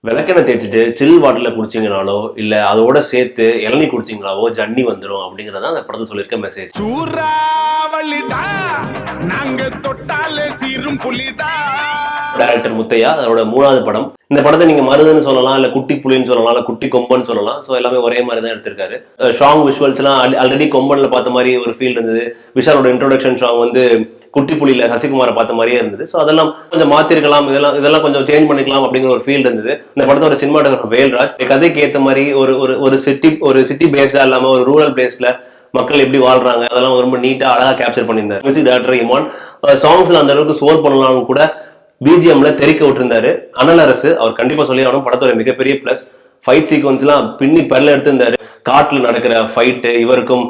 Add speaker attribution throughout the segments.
Speaker 1: விளக்கெண்ணெய் தேய்ச்சிட்டு சில் வாட்டர்ல குடிச்சிங்கனாலோ இல்ல அதோட சேர்த்து இளநீ குடிச்சிங்களாவோ ஜன்னி வந்துடும் அப்படிங்கறத அந்த படத்துல சொல்லியிருக்க மெசேஜ். டைரக்டர் முத்தையா அதோட 3வது படம். இந்த படத்தை நீங்க மருதுன்னு சொல்லலாம், இல்ல குட்டி புலின்னு சொல்லலாம், இல்ல குட்டி கொம்பன்னு சொல்லலாம். ஸோ எல்லாமே ஒரே மாதிரி தான் எடுத்திருக்காரு. சாங் விஷுவல்ஸ் எல்லாம் ஆல்ரெடி கொம்பன்ல பார்த்த மாதிரி ஒரு ஃபீல் இருந்தது. விஷாலோட இன்ட்ரோடக்ஷன் சாங் வந்து குட்டி புலியில சசிகுமாரை பார்த்த மாதிரியே இருந்தது. ஸோ அதெல்லாம் கொஞ்சம் மாத்திருக்கலாம், இதெல்லாம் கொஞ்சம் சேஞ்ச் பண்ணிக்கலாம் அப்படிங்கிற ஒரு ஃபீல் இருந்தது. இந்த படத்தோட சினிமாட்டோகிராஃபர் வேல்ராஜ் கதைக்கு ஏற்ற மாதிரி ஒரு சிட்டி பேஸ்டா இல்லாம ஒரு ரூரல் பேஸ்ட்ல மக்கள் எப்படி வாழ்றாங்க அதெல்லாம் ரொம்ப நீட்டா அழகா கேப்சர் பண்ணியிருந்தாரு. மியூசிக் டைரக்டர் இமான் சாங்ஸ்ல அந்த அளவுக்கு சோர் பண்ணலாம் கூட பிஜிஎம்ல தெரிக்க விட்டுருந்தாரு. அனலரசு அவர் கண்டிப்பா சொல்லி ஆகணும். படத்தோட மிகப்பெரிய பிளஸ் ஃபைட் சீக்வன்ஸ் எல்லாம் பின்னி பல்ல எடுத்திருந்தாரு. காட்டுல நடக்கிற ஃபைட்டு, இவருக்கும்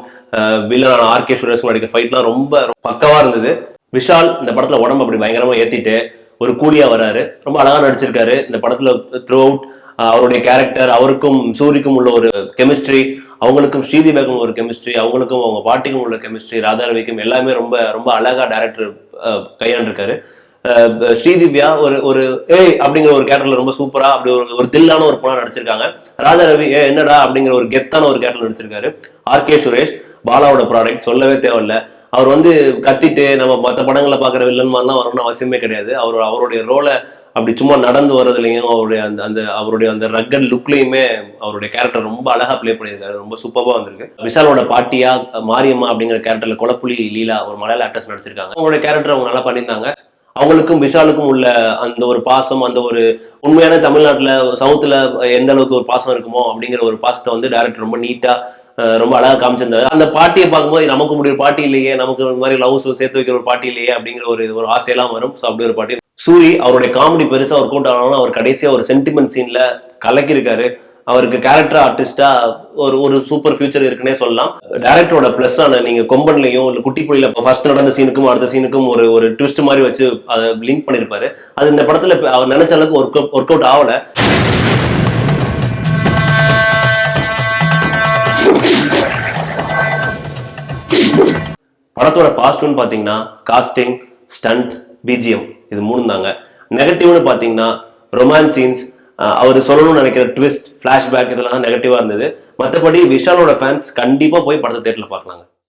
Speaker 1: வில்லனான ஆர்கே சுரேஷ் நடிக்கிற ஃபைட்லாம் ரொம்ப பக்கவா இருந்தது. விஷால் இந்த படத்துல உடம்பு அப்படி பயங்கரமா ஏத்திட்டு ஒரு கூலியா வராரு. ரொம்ப அழகா நடிச்சிருக்காரு இந்த படத்துல. த்ரூ அவுட் அவருடைய கேரக்டர், அவருக்கும் சூரிக்கும் உள்ள ஒரு கெமிஸ்ட்ரி, அவங்களுக்கும் ஸ்ரீதேவிக்கும் ஒரு கெமிஸ்ட்ரி, அவங்களுக்கும் அவங்க பாட்டிக்கும் உள்ள கெமிஸ்ட்ரி, ராதாரவிக்கும் எல்லாமே ரொம்ப ரொம்ப அழகா டைரக்டர் கையாண்டிருக்காரு. ஸ்ரீதிவ்யா ஒரு ஏய் அப்படிங்கிற ஒரு கேரக்டர்ல ரொம்ப சூப்பரா அப்படி ஒரு தில்லான ஒரு பொண்ணா நடிச்சிருக்காங்க. ராதா ரவி என்னடா அப்படிங்கிற ஒரு கெத்தான ஒரு கேரக்டர் நடிச்சிருக்காரு. ஆர்கே சுரேஷ் பாலாவோட ப்ராடக்ட் சொல்லவே தேவையில்ல. அவர் வந்து கத்திட்டு நம்ம மற்ற படங்களை பார்க்குற வில்லன் மாதிரிலாம் வரணும்னு அவசியமே கிடையாது. அவருடைய ரோலை அப்படி சும்மா நடந்து வர்றதுலையும் அவருடைய அந்த ரக்கட் லுக்லையுமே அவருடைய கேரக்டர் ரொம்ப அழகா பிளே பண்ணியிருக்காரு. ரொம்ப சூப்பராக வந்திருக்கு. விஷாலோட பாட்டியா மாரியம்மா அப்படிங்கிற கேரக்டர்ல குளப்புலி லீலா ஒரு மலையாள ஆக்டர்ஸ் நடிச்சிருக்காங்க. அவங்களுடைய கேரக்டர் அவங்க நல்லா பண்ணியிருந்தாங்க. அவங்களுக்கும் விஷாலுக்கும் உள்ள அந்த ஒரு பாசம், அந்த ஒரு உண்மையான தமிழ்நாட்டுல சவுத்துல எந்த அளவுக்கு ஒரு பாசம் இருக்குமோ அப்படிங்கிற ஒரு பாசத்தை வந்து டைரக்டர் ரொம்ப நீட்டா ரொம்ப அழகா காமிச்சிருந்தாரு. அந்த பாட்டியை பார்க்கும்போது நமக்கு முடிய பாட்டி இல்லையே, நமக்கு இந்த மாதிரி லவ்ஸ் சேர்த்து வைக்கிற ஒரு பாட்டி இல்லையே அப்படிங்கிற ஒரு ஆசையெல்லாம் வரும். ஸோ அப்படி ஒரு பாட்டி. சூரி அவருடைய காமெடி பெருசா ஒர்க் அவுட் ஆனாலும் அவர் கடைசியா ஒரு சென்டிமெண்ட் சீன்ல கலக்கிருக்காரு. அவருக்கு கேரக்டர் ஆர்டிஸ்டா ஒரு சூப்பர் ஃபியூச்சர் இருக்குன்னே சொல்லலாம். டைரக்டரோட பிளஸ் ஆன நீங்க கொம்பன்லையும் இல்ல குட்டி புலியில ஃபர்ஸ்ட் நடந்த சீனுக்கும் அடுத்த சீனுக்கும் ஒரு ட்விஸ்ட் மாதிரி வச்சு அதை லிங்க் பண்ணிருப்பாரு. அது இந்த படத்துல அவர் நினைச்ச அளவுக்கு ஒர்க் அவுட் ஆகல. படத்தோட பாசிட்டிவ்னு பாத்தீங்கன்னா காஸ்டிங், ஸ்டண்ட், பிஜிஎம் இது 3 தாங்க. நெகட்டிவ்னு பாத்தீங்கன்னா ரொமான்ஸ் சீன்ஸ், அவர் சொல்லணும்னு நினைக்கிற ட்விஸ்ட், பிளாஷ்பேக் இதெல்லாம் நெகட்டிவா இருந்தது. மற்றபடி விஷாலோட ஃபேன்ஸ் கண்டிப்பா போய் படத்தை தியேட்டர்ல பார்க்கலாங்க.